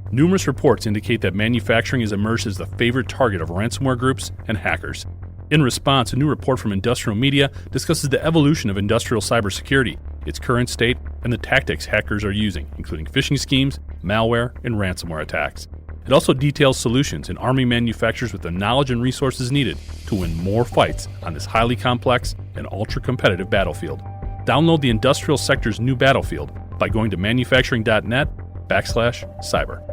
Numerous reports indicate that manufacturing has emerged as the favorite target of ransomware groups and hackers. In response, a new report from Industrial Media discusses the evolution of industrial cybersecurity, its current state, and the tactics hackers are using, including phishing schemes, malware, and ransomware attacks. It also details solutions in arming manufacturers with the knowledge and resources needed to win more fights on this highly complex and ultra-competitive battlefield. Download the industrial sector's new battlefield by going to manufacturing.net/cyber.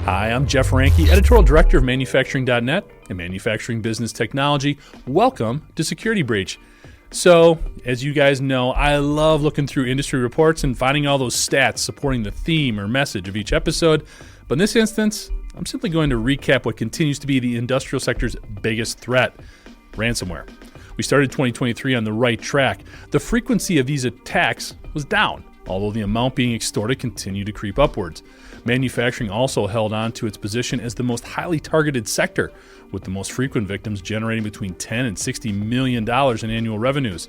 Hi, I'm Jeff Ranke, Editorial Director of Manufacturing.net and Manufacturing Business Technology. Welcome to Security Breach. So, as you guys know, I love looking through industry reports and finding all those stats supporting the theme or message of each episode. But in this instance, I'm simply going to recap what continues to be the industrial sector's biggest threat, ransomware. We started 2023 on the right track. The frequency of these attacks was down, although the amount being extorted continued to creep upwards. Manufacturing also held on to its position as the most highly targeted sector, with the most frequent victims generating between $10 and $60 million in annual revenues.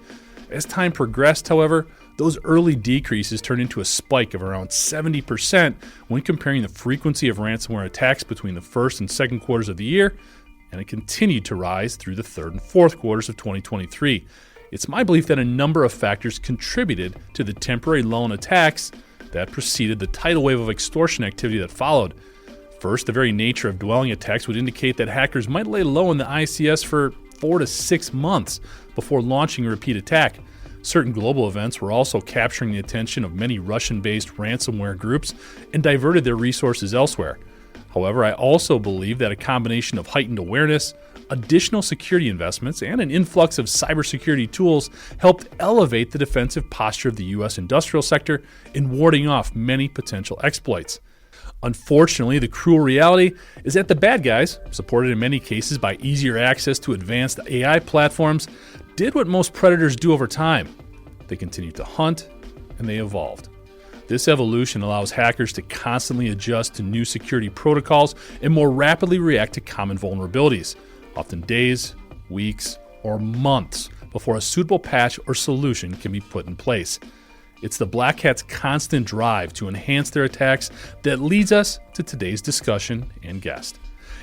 As time progressed, however, those early decreases turned into a spike of around 70% when comparing the frequency of ransomware attacks between the first and second quarters of the year, and it continued to rise through the third and fourth quarters of 2023. It's my belief that a number of factors contributed to the temporary lull in attacks that preceded the tidal wave of extortion activity that followed. First, the very nature of dwelling attacks would indicate that hackers might lay low in the ICS for 4 to 6 months before launching a repeat attack. Certain global events were also capturing the attention of many Russian-based ransomware groups and diverted their resources elsewhere. However, I also believe that a combination of heightened awareness, additional security investments, and an influx of cybersecurity tools helped elevate the defensive posture of the U.S. industrial sector in warding off many potential exploits. Unfortunately, the cruel reality is that the bad guys, supported in many cases by easier access to advanced AI platforms, did what most predators do over time. They continued to hunt, and they evolved. This evolution allows hackers to constantly adjust to new security protocols and more rapidly react to common vulnerabilities, often days, weeks, or months before a suitable patch or solution can be put in place. It's the Black Hat's constant drive to enhance their attacks that leads us to today's discussion and guest.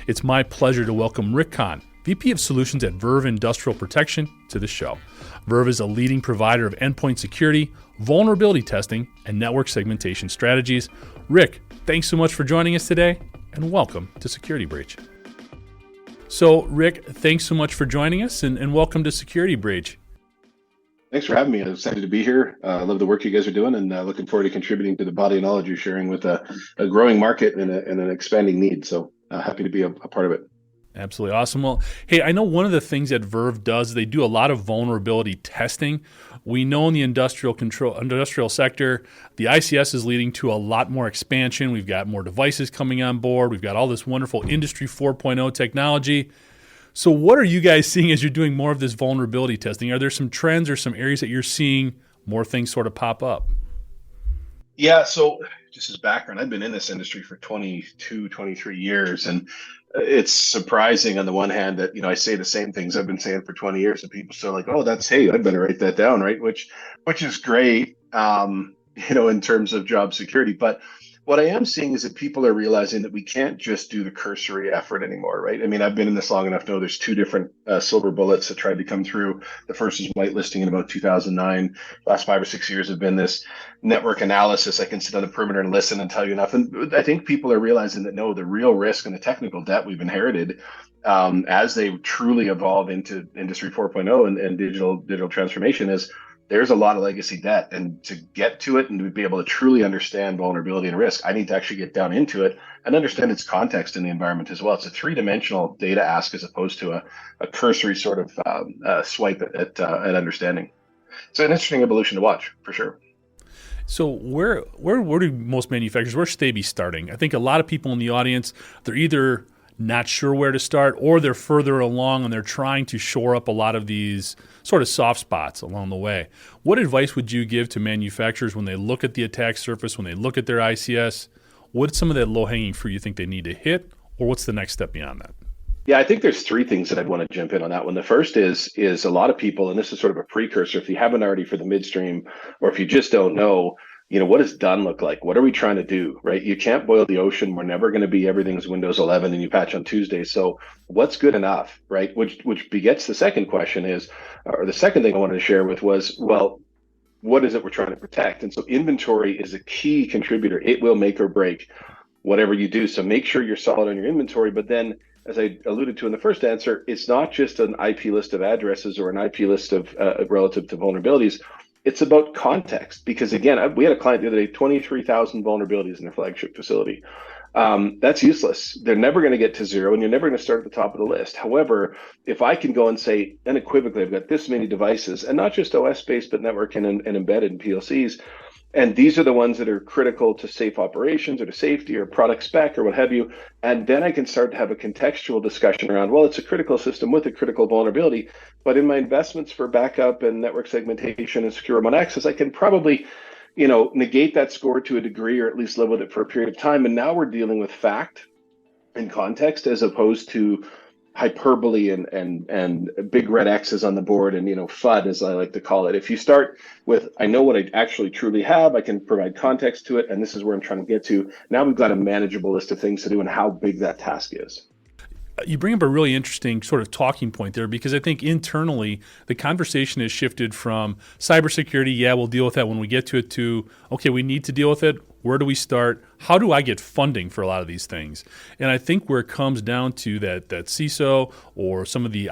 It's my pleasure to welcome Rick Kaun, VP of Solutions at Verve Industrial Protection, to the show. Verve is a leading provider of endpoint security, vulnerability testing, and network segmentation strategies. Rick, thanks so much for joining us today, and welcome to Security Breach. So, Rick, thanks so much for joining us, and welcome to Security Breach. Thanks for having me. I'm excited to be here. I love the work you guys are doing, and looking forward to contributing to the body of knowledge you're sharing with a growing market and an expanding need. So happy to be a part of it. Absolutely awesome. Well, hey, I know one of the things that Verve does, they do a lot of vulnerability testing. We know in the industrial sector, the ICS is leading to a lot more expansion. We've got more devices coming on board. We've got all this wonderful Industry 4.0 technology. So what are you guys seeing as you're doing more of this vulnerability testing? Are there some trends or some areas that you're seeing more things sort of pop up? Yeah, so just as background, I've been in this industry for 22, 23 years, and it's surprising on the one hand that, I say the same things I've been saying for 20 years, and people still like, oh, hey, I better write that down, right? Which is great, in terms of job security. But what I am seeing is that people are realizing that we can't just do the cursory effort anymore, right? I mean, I've been in this long enough to know there's two different silver bullets that tried to come through. The first is whitelisting in about 2009. Last 5 or 6 years have been this network analysis. I can sit on the perimeter and listen and tell you enough. And I think people are realizing that, no, the real risk and the technical debt we've inherited as they truly evolve into Industry 4.0 and digital transformation is there's a lot of legacy debt, and to get to it and to be able to truly understand vulnerability and risk, I need to actually get down into it and understand its context in the environment as well. It's a three-dimensional data ask as opposed to a cursory sort of swipe at understanding. So an interesting evolution to watch for sure. So where do most manufacturers, where should they be starting? I think a lot of people in the audience, they're either not sure where to start, or they're further along and they're trying to shore up a lot of these sort of soft spots along the way. What advice would you give to manufacturers when they look at the attack surface, when they look at their ICS? What's some of that low-hanging fruit you think they need to hit, or what's the next step beyond that? Yeah, I think there's three things that I'd want to jump in on that one. The first is a lot of people, and this is sort of a precursor. If you haven't already for the midstream, or if you just don't know, what does done look like? What are we trying to do, right? You can't boil the ocean. We're never going to be everything's Windows 11 and you patch on Tuesday. So what's good enough, right? Which begets the second question is, or the second thing I wanted to share with was, well, what is it we're trying to protect? And so inventory is a key contributor. It will make or break whatever you do. So make sure you're solid on your inventory. But then, as I alluded to in the first answer, it's not just an IP list of addresses or an IP list of relative to vulnerabilities. It's about context. Because again, we had a client the other day, 23,000 vulnerabilities in their flagship facility. That's useless. They're never going to get to zero, and you're never going to start at the top of the list. However, if I can go and say unequivocally, I've got this many devices, and not just OS-based, but network and embedded in PLCs, and these are the ones that are critical to safe operations or to safety or product spec or what have you. And then I can start to have a contextual discussion around, well, it's a critical system with a critical vulnerability. But in my investments for backup and network segmentation and secure remote access, I can probably, negate that score to a degree or at least live with it for a period of time. And now we're dealing with fact and context as opposed to hyperbole and big red X's on the board and FUD, as I like to call it. If you start with, I know what I actually truly have, I can provide context to it, and this is where I'm trying to get to. Now we've got a manageable list of things to do and how big that task is. You bring up a really interesting sort of talking point there, because I think internally the conversation has shifted from cybersecurity, yeah, we'll deal with that when we get to it, to, okay, we need to deal with it. Where do we start? How do I get funding for a lot of these things? And I think where it comes down to that CISO or some of the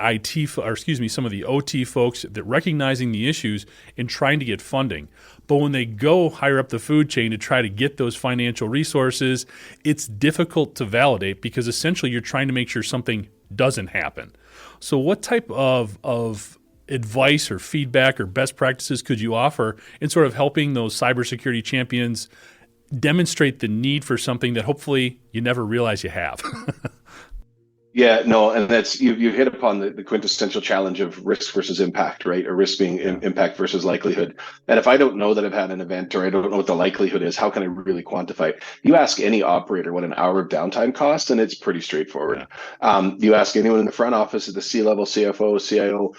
some of the OT folks that recognizing the issues and trying to get funding. But when they go higher up the food chain to try to get those financial resources, it's difficult to validate because essentially you're trying to make sure something doesn't happen. So what type of advice or feedback or best practices could you offer in sort of helping those cybersecurity champions demonstrate the need for something that hopefully you never realize you have? Yeah, no, and that's you hit upon the quintessential challenge of risk versus impact, right? Or risk being impact versus likelihood. And if I don't know that I've had an event or I don't know what the likelihood is, how can I really quantify it? You ask any operator what an hour of downtime costs, and it's pretty straightforward. Yeah. You ask anyone in the front office at the C-level, CFO, CIO,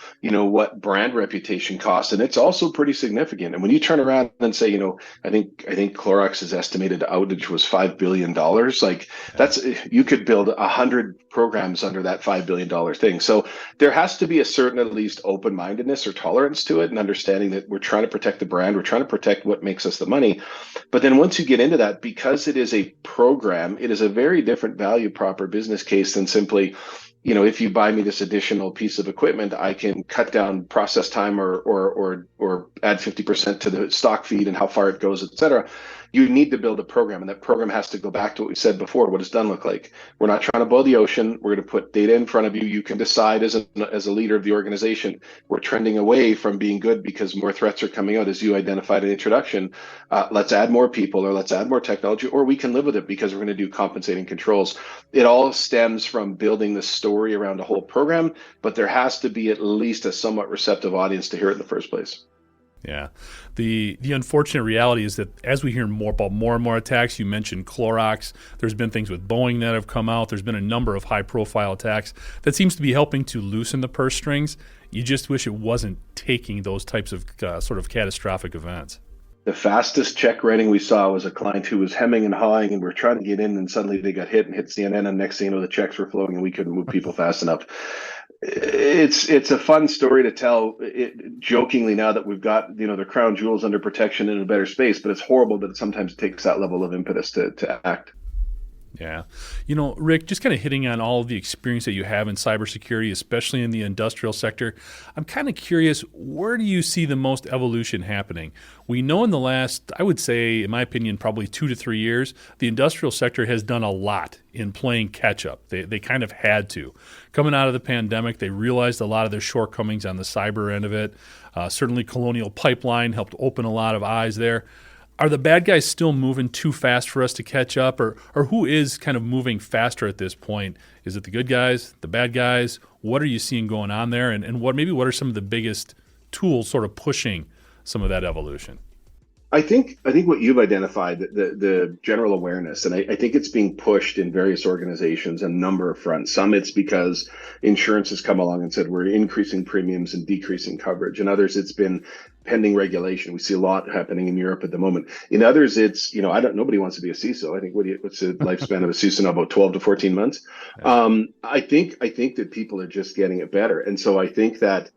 what brand reputation costs, and it's also pretty significant. And when you turn around and say, I think Clorox's estimated outage was $5 billion, like that's, you could build 100 programs under that $5 billion thing. So there has to be a certain, at least, open-mindedness or tolerance to it, and understanding that we're trying to protect the brand, we're trying to protect what makes us the money. But then once you get into that, because it is a program, it is a very different value prop or business case than simply, if you buy me this additional piece of equipment, I can cut down process time or add 50% to the stock feed and how far it goes, et cetera. You need to build a program, and that program has to go back to what we said before. What does done look like? We're not trying to boil the ocean. We're going to put data in front of you. You can decide as a leader of the organization. We're trending away from being good because more threats are coming out, as you identified in the introduction. Let's add more people, or let's add more technology, or we can live with it because we're going to do compensating controls. It all stems from building the story around a whole program, but there has to be at least a somewhat receptive audience to hear it in the first place. Yeah. The unfortunate reality is that as we hear more and more attacks, you mentioned Clorox, there's been things with Boeing that have come out, there's been a number of high-profile attacks that seems to be helping to loosen the purse strings. You just wish it wasn't taking those types of sort of catastrophic events. The fastest check writing we saw was a client who was hemming and hawing, and we're trying to get in, and suddenly they got hit CNN, and next thing you know, the checks were flowing, and we couldn't move people fast enough. It's a fun story to tell, jokingly, now that we've got the crown jewels under protection in a better space, but it's horrible that it sometimes takes that level of impetus to act. Yeah. Rick, just kind of hitting on all of the experience that you have in cybersecurity, especially in the industrial sector, I'm kind of curious, where do you see the most evolution happening? We know in the last, I would say, in my opinion, probably 2 to 3 years, the industrial sector has done a lot in playing catch up. They kind of had to. Coming out of the pandemic, they realized a lot of their shortcomings on the cyber end of it. Certainly Colonial Pipeline helped open a lot of eyes there. Are the bad guys still moving too fast for us to catch up, or who is kind of moving faster at this point? Is it the good guys, the bad guys? What are you seeing going on there, and what are some of the biggest tools sort of pushing some of that evolution? I think what you've identified, the general awareness, and I think it's being pushed in various organizations on a number of fronts. Some it's because insurance has come along and said we're increasing premiums and decreasing coverage. In others, it's been pending regulation. We see a lot happening in Europe at the moment. In others, it's, nobody wants to be a CISO. I think what's the lifespan of a CISO now? About 12 to 14 months. Yeah. I think that people are just getting it better, and so I think that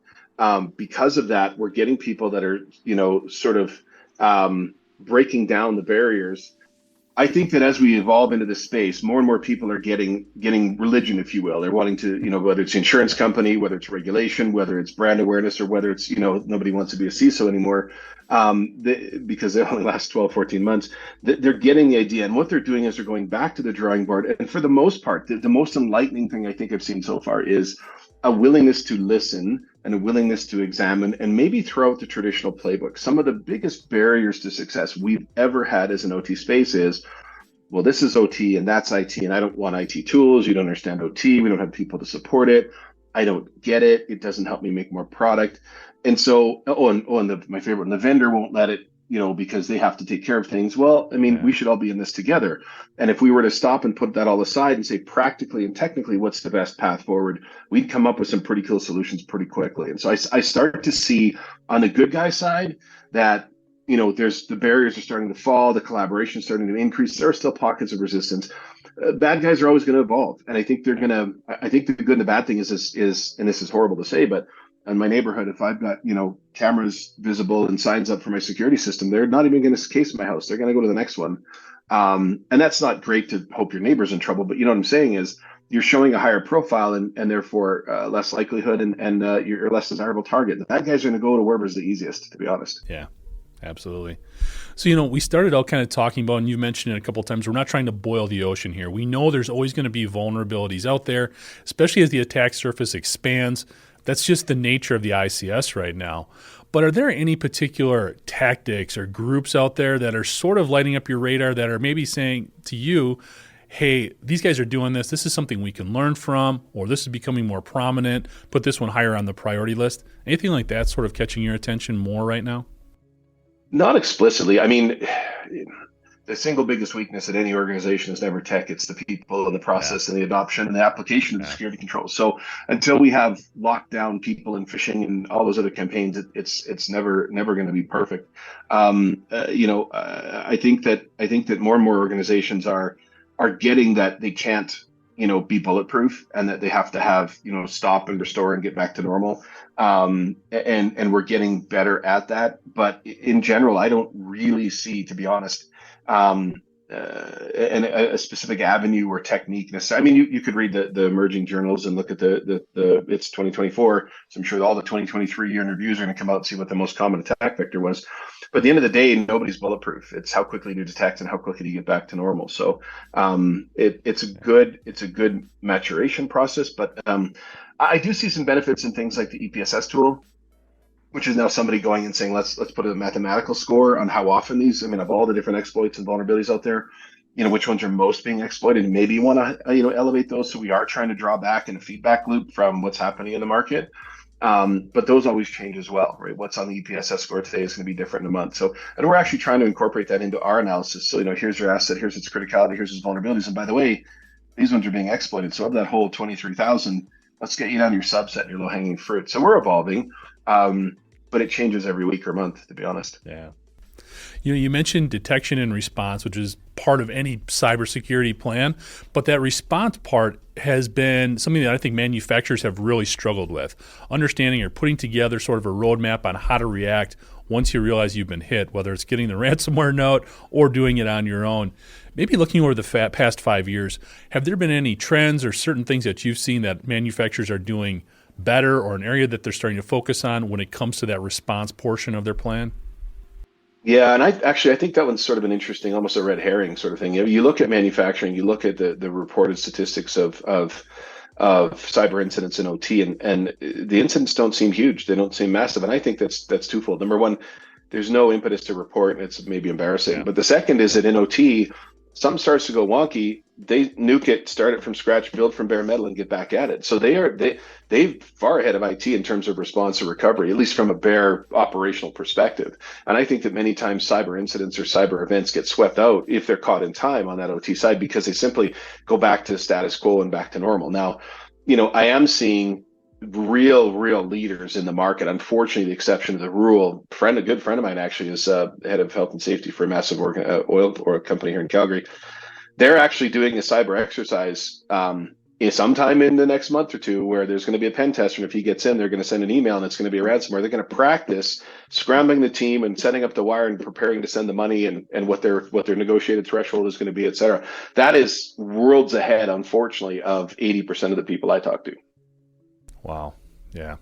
because of that, we're getting people that are, sort of breaking down the barriers. I think that as we evolve into this space, more and more people are getting religion, if you will. They're wanting to, whether it's insurance company, whether it's regulation, whether it's brand awareness, or whether it's, nobody wants to be a CISO anymore, because they only last 12, 14 months. They're getting the idea. And what they're doing is they're going back to the drawing board. And for the most part, the most enlightening thing I think I've seen so far is a willingness to listen and a willingness to examine and maybe throw out the traditional playbook. Some of the biggest barriers to success we've ever had as an OT space is, well, this is OT and that's IT, and I don't want IT tools. You don't understand OT. We don't have people to support it. I don't get it. It doesn't help me make more product. And so, my favorite one, the vendor won't let it, because they have to take care of things. Well, I mean, we should all be in this together. And if we were to stop and put that all aside and say practically and technically what's the best path forward, we'd come up with some pretty cool solutions pretty quickly. And so I start to see on the good guy side that, there's the barriers are starting to fall, the collaboration is starting to increase. There are still pockets of resistance. Bad guys are always going to evolve. And I think I think the good and the bad thing is, and this is horrible to say, but in my neighborhood, if I've got, cameras visible and signs up for my security system, they're not even going to case my house. They're going to go to the next one. And that's not great to hope your neighbor's in trouble. But what I'm saying is you're showing a higher profile and therefore less likelihood and you're a less desirable target. The bad guys are going to go to wherever's the easiest, to be honest. Yeah, absolutely. So, we started out kind of talking about, and you mentioned it a couple of times, we're not trying to boil the ocean here. We know there's always going to be vulnerabilities out there, especially as the attack surface expands. That's just the nature of the ICS right now. But are there any particular tactics or groups out there that are sort of lighting up your radar that are maybe saying to you, hey, these guys are doing this. This is something we can learn from, or this is becoming more prominent. Put this one higher on the priority list. Anything like that sort of catching your attention more right now? Not explicitly. I mean, the single biggest weakness at any organization is never tech. It's the people and the process and the adoption and the application of the security controls. So until we have locked down people and phishing and all those other campaigns, it's never going to be perfect. I think that more and more organizations are getting that they can't, be bulletproof, and that they have to have, stop and restore and get back to normal. And we're getting better at that. But in general, I don't really see, to be honest, and a specific avenue or technique necessarily. I mean, you could read the emerging journals and look at the it's 2024. So I'm sure all the 2023 year in reviews are going to come out and see what the most common attack vector was. But at the end of the day, nobody's bulletproof. It's how quickly you detect and how quickly you get back to normal. So it's a good maturation process. But I do see some benefits in things like the EPSS tool, which is now somebody going and saying, let's put a mathematical score on how often of all the different exploits and vulnerabilities out there, which ones are most being exploited. And maybe you want to, elevate those. So we are trying to draw back in a feedback loop from what's happening in the market. But those always change as well, right? What's on the EPSS score today is going to be different in a month. So, and we're actually trying to incorporate that into our analysis. So, here's your asset, here's its criticality, here's its vulnerabilities. And by the way, these ones are being exploited. So of that whole 23,000, let's get you down to your subset and your low hanging fruit. So we're evolving. But it changes every week or month, to be honest. Yeah. You mentioned detection and response, which is part of any cybersecurity plan, but that response part has been something that I think manufacturers have really struggled with, understanding or putting together sort of a roadmap on how to react once you realize you've been hit, whether it's getting the ransomware note or doing it on your own. Maybe looking over the past 5 years, have there been any trends or certain things that you've seen that manufacturers are doing better, or an area that they're starting to focus on when it comes to that response portion of their plan? Yeah, and I think that one's sort of an interesting, almost a red herring sort of thing. You look at manufacturing, you look at the reported statistics of cyber incidents in OT, and the incidents don't seem huge. They don't seem massive, and I think that's twofold. Number one, there's no impetus to report, and it's maybe embarrassing. Yeah. But the second is that in OT, something starts to go wonky, they nuke it, start it from scratch, build from bare metal, and get back at it. So they far ahead of IT in terms of response or recovery, at least from a bare operational perspective. And I think that many times cyber incidents or cyber events get swept out if they're caught in time on that OT side because they simply go back to the status quo and back to normal. Now, I am seeing real leaders in the market. Unfortunately, the exception to the rule. A good friend of mine actually is head of health and safety for a massive oil or a company here in Calgary. They're actually doing a cyber exercise sometime in the next month or two where there's going to be a pen tester, and if he gets in, they're going to send an email and it's going to be a ransomware. They're going to practice scrambling the team and setting up the wire and preparing to send the money and what their negotiated threshold is going to be, et cetera. That is worlds ahead, unfortunately, of 80% of the people I talk to. Wow. Yeah.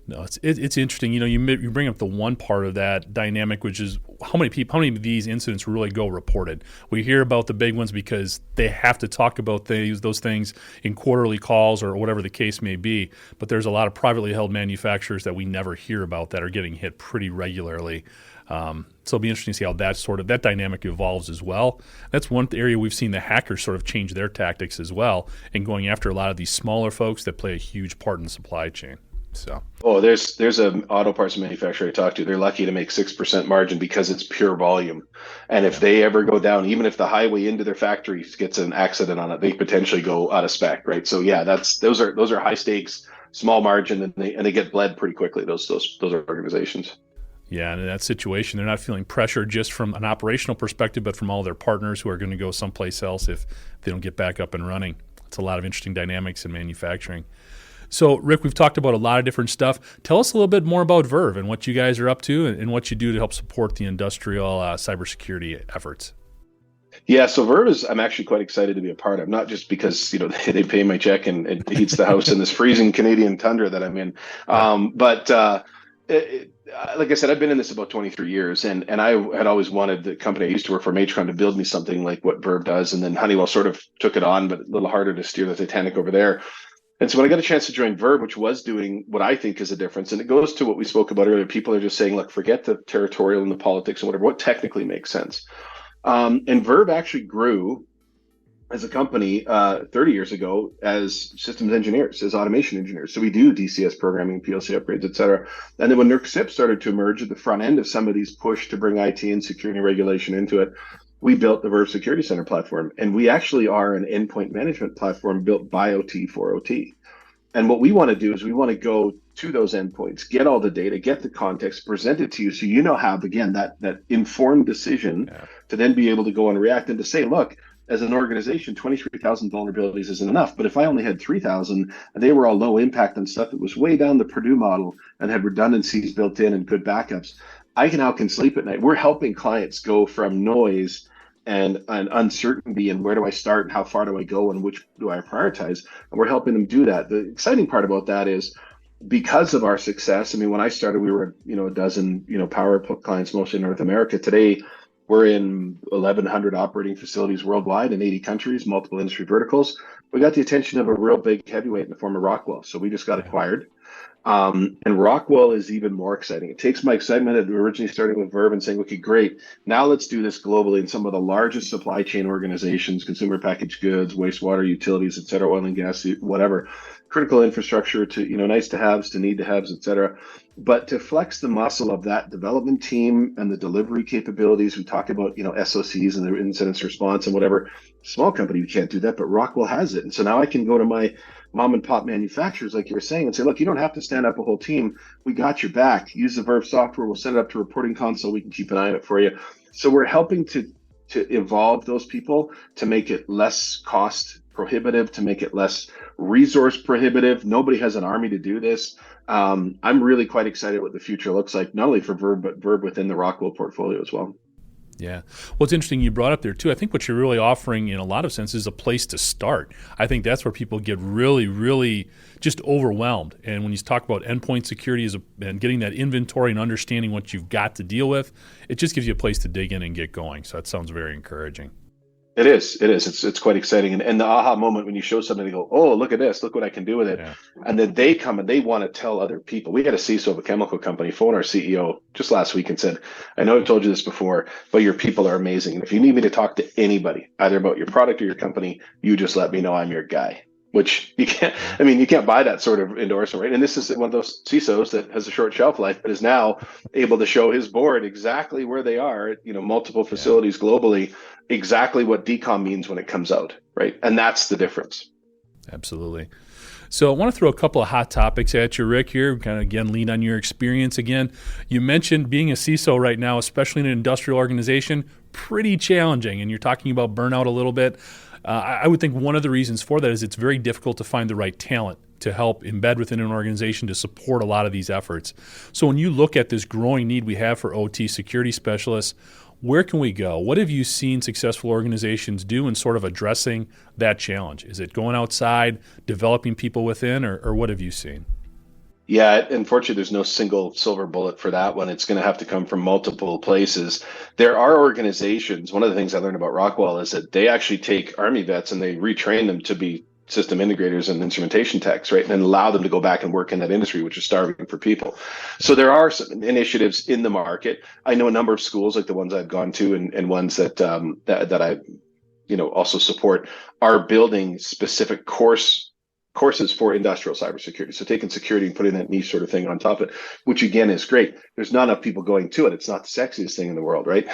No, it's interesting. You bring up the one part of that dynamic, which is how many of these incidents really go reported. We hear about the big ones because they have to talk about those things in quarterly calls or whatever the case may be. But there's a lot of privately held manufacturers that we never hear about that are getting hit pretty regularly. So it'll be interesting to see how that dynamic evolves as well. That's one area we've seen the hackers sort of change their tactics as well and going after a lot of these smaller folks that play a huge part in the supply chain. So, there's an auto parts manufacturer I talked to. They're lucky to make 6% margin because it's pure volume. And if they ever go down, even if the highway into their factory gets an accident on it, they potentially go out of spec, right? So yeah, those are high stakes, small margin, and they get bled pretty quickly. Those are organizations. Yeah, and in that situation, they're not feeling pressure just from an operational perspective, but from all their partners who are going to go someplace else if they don't get back up and running. It's a lot of interesting dynamics in manufacturing. So, Rick, we've talked about a lot of different stuff. Tell us a little bit more about Verve and what you guys are up to and what you do to help support the industrial cybersecurity efforts. Yeah, so Verve I'm actually quite excited to be a part of, not just because, they pay my check and it heats the house in this freezing Canadian tundra that I'm in. But like I said, I've been in this about 23 years, and I had always wanted the company I used to work for, Matron, to build me something like what Verve does. And then Honeywell sort of took it on, but a little harder to steer the Titanic over there. And so when I got a chance to join Verve, which was doing what I think is a difference, and it goes to what we spoke about earlier, people are just saying, look, forget the territorial and the politics and whatever, what technically makes sense. And Verve actually grew as a company 30 years ago as systems engineers, as automation engineers. So we do DCS programming, PLC upgrades, et cetera. And then when NERC started to emerge at the front end of some of these push to bring IT and security regulation into it, we built the Verve Security Center platform. And we actually are an endpoint management platform built by OT for OT. And what we want to do is we want to go to those endpoints, get all the data, get the context, present it to you so have, again, that informed decision to then be able to go and react and to say, look, as an organization, 23,000 vulnerabilities isn't enough. But if I only had 3,000 and they were all low impact and stuff that was way down the Purdue model and had redundancies built in and good backups, I can sleep at night. We're helping clients go from noise and uncertainty and where do I start and how far do I go and which do I prioritize? And we're helping them do that. The exciting part about that is because of our success. I mean, when I started, we were, a dozen, power clients, mostly in North America. Today, we're in 1,100 operating facilities worldwide in 80 countries, multiple industry verticals. We got the attention of a real big heavyweight in the form of Rockwell. So we just got acquired. And Rockwell is even more exciting. It takes my excitement of originally starting with Verve and saying, okay, great. Now let's do this globally in some of the largest supply chain organizations, consumer packaged goods, wastewater, utilities, et cetera, oil and gas, whatever, critical infrastructure to, nice to haves to need to haves, et cetera. But to flex the muscle of that development team and the delivery capabilities, we talk about, SOCs and the incidents response and whatever. Small company, we can't do that, but Rockwell has it. And so now I can go to my mom and pop manufacturers, like you were saying, and say, look, you don't have to stand up a whole team. We got your back. Use the Verve software. We'll send it up to reporting console. We can keep an eye on it for you. So we're helping to evolve those people to make it less cost prohibitive, to make it less resource prohibitive. Nobody has an army to do this. I'm really quite excited what the future looks like, not only for Verve, but Verve within the Rockwell portfolio as well. Yeah. Well, it's interesting you brought up there, too. I think what you're really offering in a lot of sense is a place to start. I think that's where people get really, really just overwhelmed. And when you talk about endpoint security and getting that inventory and understanding what you've got to deal with, it just gives you a place to dig in and get going. So that sounds very encouraging. It is. It is. It's quite exciting. And the aha moment when you show somebody, they go, oh, look at this. Look what I can do with it. Yeah. And then they come and they want to tell other people. We had a CISO of a chemical company phone our CEO just last week and said, I know I've told you this before, but your people are amazing. And if you need me to talk to anybody, either about your product or your company, you just let me know. I'm your guy. Which you can't, I mean, you can't buy that sort of endorsement, right? And this is one of those CISOs that has a short shelf life, but is now able to show his board exactly where they are, multiple facilities globally, exactly what decom means when it comes out, right? And that's the difference. Absolutely. So I want to throw a couple of hot topics at you, Rick, here, kind of, again, lean on your experience again. You mentioned being a CISO right now, especially in an industrial organization, pretty challenging, and you're talking about burnout a little bit. I would think one of the reasons for that is it's very difficult to find the right talent to help embed within an organization to support a lot of these efforts. So when you look at this growing need we have for OT security specialists, where can we go? What have you seen successful organizations do in sort of addressing that challenge? Is it going outside, developing people within, or what have you seen? Yeah, unfortunately, there's no single silver bullet for that one. It's going to have to come from multiple places. There are organizations. One of the things I learned about Rockwell is that they actually take Army vets and they retrain them to be system integrators and instrumentation techs, right? And then allow them to go back and work in that industry, which is starving for people. So there are some initiatives in the market. I know a number of schools like the ones I've gone to and ones that I also support are building specific courses for industrial cybersecurity. So taking security and putting that niche sort of thing on top of it, which again is great. There's not enough people going to it. It's not the sexiest thing in the world, right?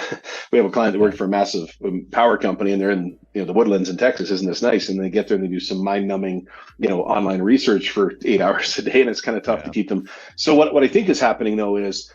We have a client that worked for a massive power company and they're in the woodlands in Texas. Isn't this nice? And they get there and they do some mind-numbing, online research for 8 hours a day, and it's kind of tough to keep them. So what I think is happening though is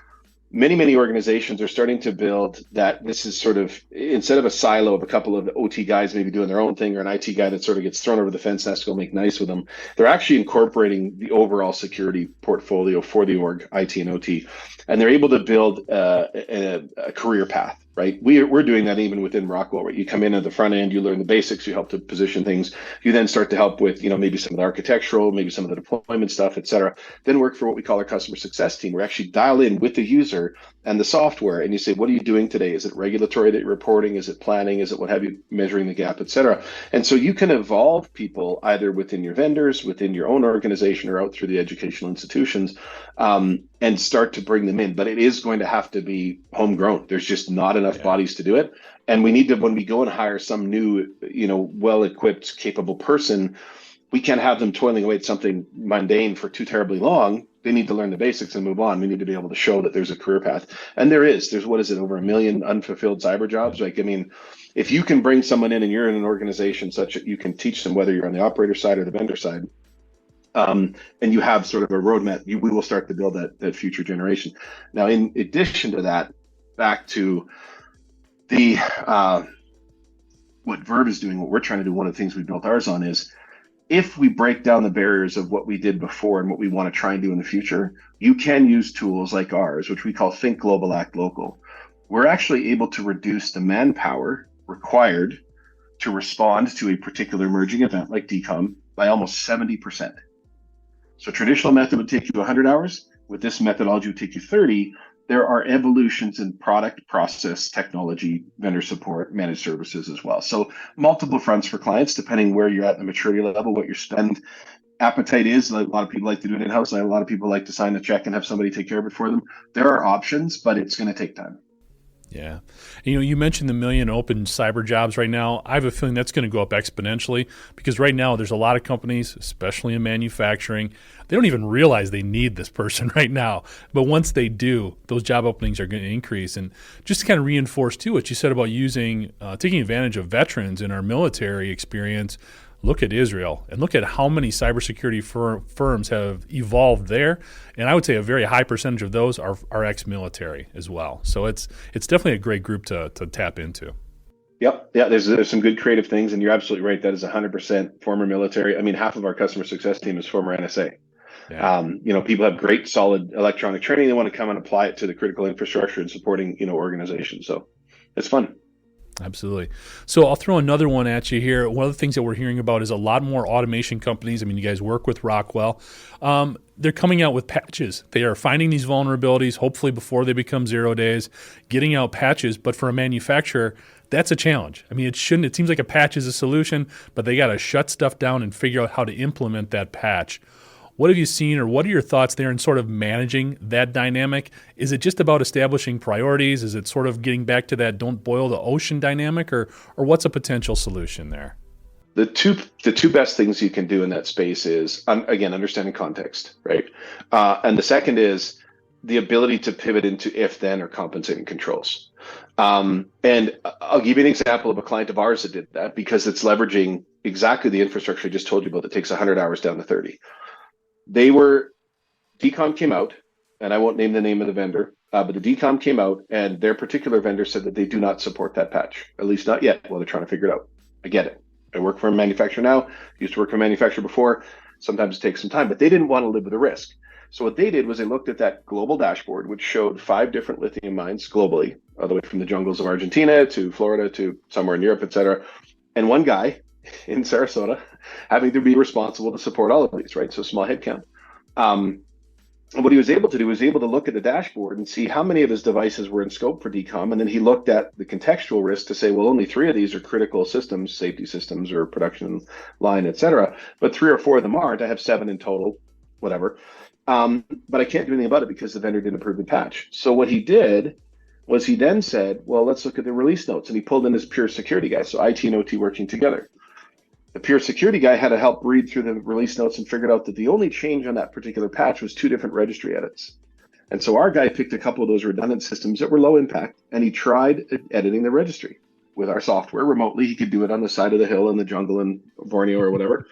many organizations are starting to build that. This is sort of, instead of a silo of a couple of OT guys maybe doing their own thing, or an IT guy that sort of gets thrown over the fence and has to go make nice with them, they're actually incorporating the overall security portfolio for the org, IT and OT, and they're able to build a career path. Right, we're doing that even within Rockwell. Right, you come in at the front end, you learn the basics, you help to position things. You then start to help with maybe some of the architectural, maybe some of the deployment stuff, et cetera. Then work for what we call our customer success team. We actually dial in with the user and the software, and you say, what are you doing today? Is it regulatory that you're reporting? Is it planning? Is it what have you, measuring the gap, et cetera? And so you can evolve people either within your vendors, within your own organization, or out through the educational institutions, and start to bring them in. But it is going to have to be homegrown. There's just not enough bodies to do it. And we need to, when we go and hire some new, well-equipped, capable person, we can't have them toiling away at something mundane for too terribly long. They need to learn the basics and move on. We need to be able to show that there's a career path. And there's what is it, over 1 million unfulfilled cyber jobs? Like, I mean, if you can bring someone in and you're in an organization such that you can teach them, whether you're on the operator side or the vendor side, and you have sort of a roadmap, we will start to build that future generation. Now, in addition to that, back to the what Verve is doing, what we're trying to do, one of the things we built ours on is, if we break down the barriers of what we did before and what we want to try and do in the future, you can use tools like ours, which we call Think Global, Act Local. We're actually able to reduce the manpower required to respond to a particular emerging event like decom by almost 70%. So traditional method would take you 100 hours. With this methodology, it would take you 30. There are evolutions in product, process, technology, vendor support, managed services as well. So multiple fronts for clients, depending where you're at in the maturity level, what your spend appetite is. A lot of people like to do it in-house. A lot of people like to sign a check and have somebody take care of it for them. There are options, but it's going to take time. Yeah. You mentioned the 1 million open cyber jobs right now. I have a feeling that's going to go up exponentially because right now there's a lot of companies, especially in manufacturing, they don't even realize they need this person right now. But once they do, those job openings are going to increase. And just to kind of reinforce, too, what you said about taking advantage of veterans in our military experience, look at Israel and look at how many cybersecurity firms have evolved there. And I would say a very high percentage of those are ex-military as well. So it's definitely a great group to tap into. Yep. Yeah, there's some good creative things. And you're absolutely right. That is 100% former military. I mean, half of our customer success team is former NSA. Yeah. People have great, solid electronic training. They want to come and apply it to the critical infrastructure and supporting, organizations. So it's fun. Absolutely. So I'll throw another one at you here. One of the things that we're hearing about is a lot more automation companies. I mean, you guys work with Rockwell. They're coming out with patches. They are finding these vulnerabilities, hopefully before they become 0 days, getting out patches. But for a manufacturer, That's a challenge. I mean, it seems like a patch is a solution, but they got to shut stuff down and figure out how to implement that patch. What have you seen, or what are your thoughts there in sort of managing that dynamic? Is it just about establishing priorities? Is it sort of getting back to that don't boil the ocean dynamic, or what's a potential solution there? The two best things you can do in that space is, again, understanding context, right? And the second is the ability to pivot into if then or compensating controls. And I'll give you an example of a client of ours that did that, because it's leveraging exactly the infrastructure I just told you about that takes 100 hours down to 30. DCOM came out, and I won't name the name of the vendor, but the DCOM came out, and their particular vendor said that they do not support that patch, at least not yet, while they're trying to figure it out. I get it. I work for a manufacturer now, used to work for a manufacturer before. Sometimes it takes some time, but they didn't want to live with the risk. So what they did was they looked at that global dashboard, which showed 5 different lithium mines globally, all the way from the jungles of Argentina to Florida to somewhere in Europe, et cetera. And one guy in Sarasota having to be responsible to support all of these, right? So small headcount. And what he was able to do was able to look at the dashboard and see how many of his devices were in scope for DCOM. And then he looked at the contextual risk to say, well, only 3 of these are critical systems, safety systems or production line, et cetera. But 3 or 4 of them aren't. I have 7 in total, whatever. But I can't do anything about it because the vendor didn't approve the patch. So what he did was he then said, well, let's look at the release notes. And he pulled in his pure security guy. So IT and OT working together. The pure security guy had to help read through the release notes and figured out that the only change on that particular patch was 2 different registry edits. And so our guy picked a couple of those redundant systems that were low impact, and he tried editing the registry with our software remotely. He could do it on the side of the hill in the jungle in Borneo or whatever.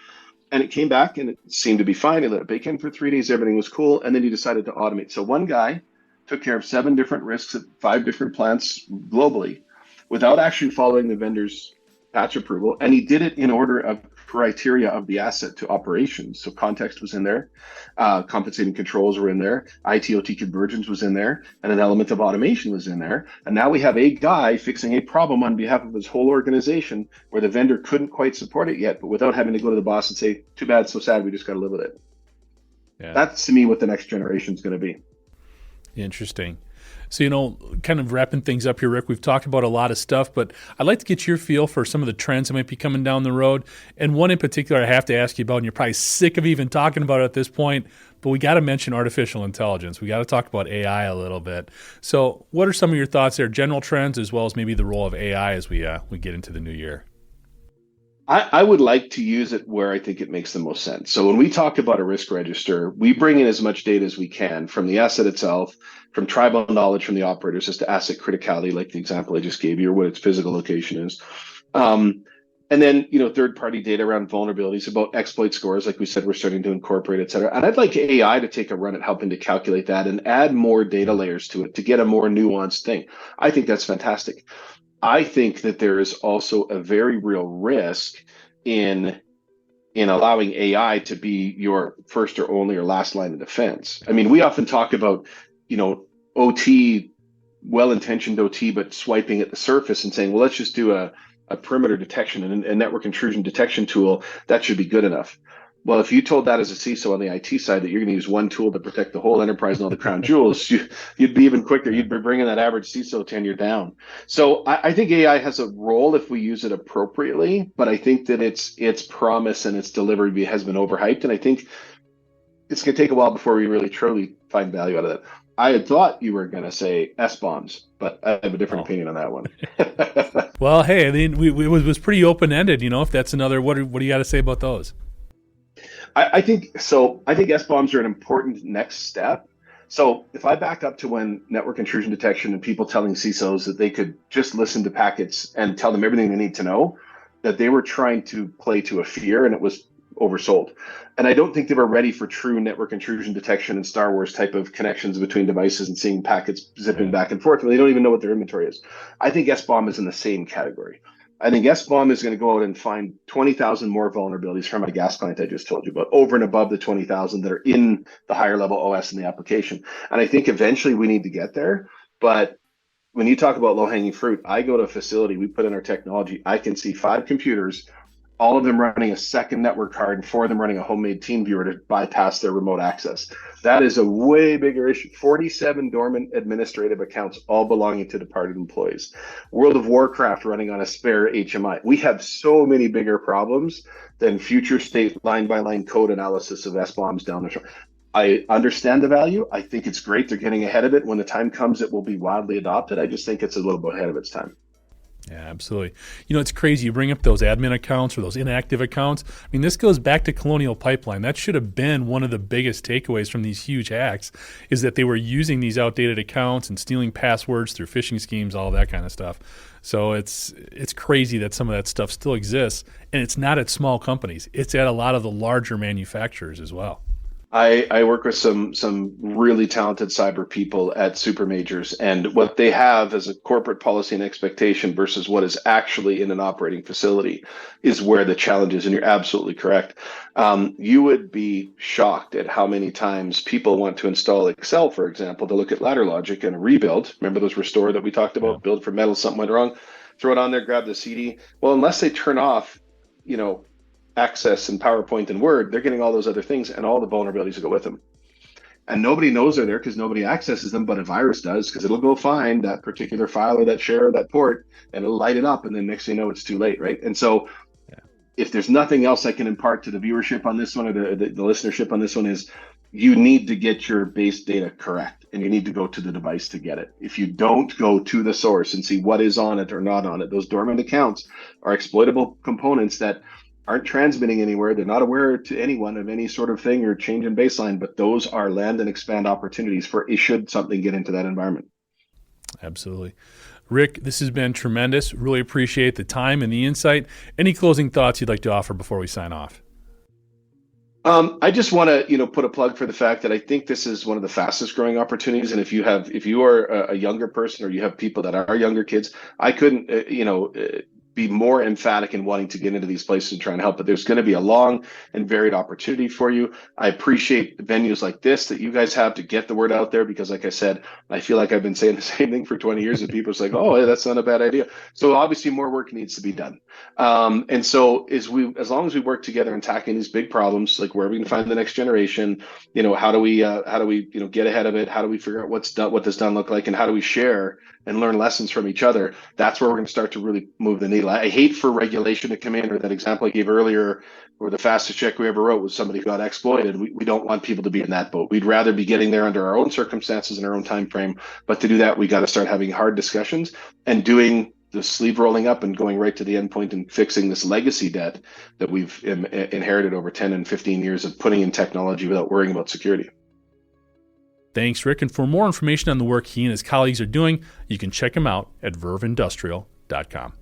And it came back and it seemed to be fine. He let it bake in for 3 days. Everything was cool. And then he decided to automate. So one guy took care of 7 different risks at 5 different plants globally without actually following the vendor's patch approval, and he did it in order of criteria of the asset to operations. So context was in there, compensating controls were in there, IT/OT convergence was in there, and an element of automation was in there. And now we have a guy fixing a problem on behalf of his whole organization where the vendor couldn't quite support it yet, but without having to go to the boss and say, too bad, so sad, we just got to live with it. Yeah. That's to me what the next generation is going to be. Interesting. So, kind of wrapping things up here, Rick, we've talked about a lot of stuff, but I'd like to get your feel for some of the trends that might be coming down the road. And one in particular I have to ask you about, and you're probably sick of even talking about it at this point, but we got to mention artificial intelligence. We got to talk about AI a little bit. So what are some of your thoughts there, general trends, as well as maybe the role of AI as we get into the new year? I would like to use it where I think it makes the most sense. So when we talk about a risk register, we bring in as much data as we can from the asset itself, from tribal knowledge from the operators as to asset criticality, like the example I just gave you, or what its physical location is. And then, third-party data around vulnerabilities, about exploit scores, like we said, we're starting to incorporate, et cetera. And I'd like AI to take a run at helping to calculate that and add more data layers to it to get a more nuanced thing. I think that's fantastic. I think that there is also a very real risk in allowing AI to be your first or only or last line of defense. I mean, we often talk about, OT, well-intentioned OT, but swiping at the surface and saying, well, let's just do a perimeter detection and a network intrusion detection tool. That should be good enough. Well, if you told that as a CISO on the IT side that you're going to use one tool to protect the whole enterprise and all the crown jewels, you'd be even quicker. You'd be bringing that average CISO tenure down. So I think AI has a role if we use it appropriately, but I think that its promise and its delivery has been overhyped, and I think it's going to take a while before we really truly find value out of it. I had thought you were going to say SBOMs, but I have a different opinion on that one. Well, hey, I mean, it was pretty open-ended. If that's another, what do you got to say about those? I think so. I think SBOMs are an important next step. So if I back up to when network intrusion detection and people telling CISOs that they could just listen to packets and tell them everything they need to know, that they were trying to play to a fear, and it was oversold. And I don't think they were ready for true network intrusion detection and Star Wars type of connections between devices and seeing packets zipping back and forth when they don't even know what their inventory is. I think SBOM is in the same category. I think SBOM is going to go out and find 20,000 more vulnerabilities from my gas client I just told you about, over and above the 20,000 that are in the higher level OS in the application. And I think eventually we need to get there. But when you talk about low-hanging fruit, I go to a facility, we put in our technology, I can see 5 computers all of them running a second network card, and 4 of them running a homemade team viewer to bypass their remote access. That is a way bigger issue. 47 dormant administrative accounts, all belonging to departed employees. World of Warcraft running on a spare HMI. We have so many bigger problems than future state line-by-line code analysis of SBOMs down the shore. I understand the value. I think it's great. They're getting ahead of it. When the time comes, it will be widely adopted. I just think it's a little bit ahead of its time. Yeah, absolutely. It's crazy. You bring up those admin accounts or those inactive accounts. I mean, this goes back to Colonial Pipeline. That should have been one of the biggest takeaways from these huge hacks, is that they were using these outdated accounts and stealing passwords through phishing schemes, all of that kind of stuff. So it's crazy that some of that stuff still exists, and it's not at small companies. It's at a lot of the larger manufacturers as well. I work with some really talented cyber people at super majors, and what they have as a corporate policy and expectation versus what is actually in an operating facility is where the challenge is. And you're absolutely correct. You would be shocked at how many times people want to install Excel, for example, to look at ladder logic and a rebuild. Remember those restore that we talked about? Yeah. Build for metal, something went wrong, throw it on there, grab the CD. Well, unless they turn off, Access and PowerPoint and Word, they're getting all those other things and all the vulnerabilities that go with them. And nobody knows they're there because nobody accesses them, but a virus does, because it'll go find that particular file or that share or that port, and it'll light it up, and then next thing you know, it's too late, right? And so if there's nothing else I can impart to the viewership on this one, or the listenership on this one, is you need to get your base data correct, and you need to go to the device to get it. If you don't go to the source and see what is on it or not on it, those dormant accounts are exploitable components that aren't transmitting anywhere. They're not aware to anyone of any sort of thing or change in baseline, but those are land and expand opportunities for should something get into that environment. Absolutely. Rick, this has been tremendous. Really appreciate the time and the insight. Any closing thoughts you'd like to offer before we sign off? I just want to, put a plug for the fact that I think this is one of the fastest growing opportunities. And if you are a younger person, or you have people that are younger kids, I couldn't, be more emphatic in wanting to get into these places and try and help. But there's going to be a long and varied opportunity for you. I appreciate venues like this that you guys have to get the word out there, because like I said, I feel like I've been saying the same thing for 20 years, and people are like, oh, that's not a bad idea. So obviously more work needs to be done. And so as long as we work together in tackling these big problems, like where we can find the next generation, how do we get ahead of it? How do we figure out what does done look like, and how do we share and learn lessons from each other? That's where we're going to start to really move the needle. I hate for regulation to come in, or that example I gave earlier, where the fastest check we ever wrote was somebody who got exploited. We don't want people to be in that boat. We'd rather be getting there under our own circumstances and our own time frame. But to do that, we got to start having hard discussions and doing the sleeve rolling up and going right to the endpoint and fixing this legacy debt that we've inherited over 10 and 15 years of putting in technology without worrying about security. Thanks, Rick. And for more information on the work he and his colleagues are doing, you can check him out at verveindustrial.com.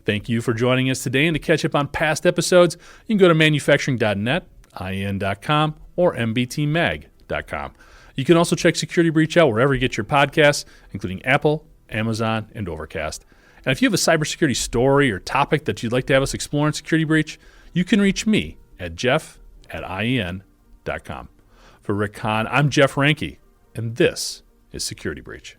Thank you for joining us today. And to catch up on past episodes, you can go to manufacturing.net, IEN.com, or mbtmag.com. You can also check Security Breach out wherever you get your podcasts, including Apple, Amazon, and Overcast. And if you have a cybersecurity story or topic that you'd like to have us explore in Security Breach, you can reach me at jeff@ien.com. For Rick Kaun, I'm Jeff Ranke, and this is Security Breach.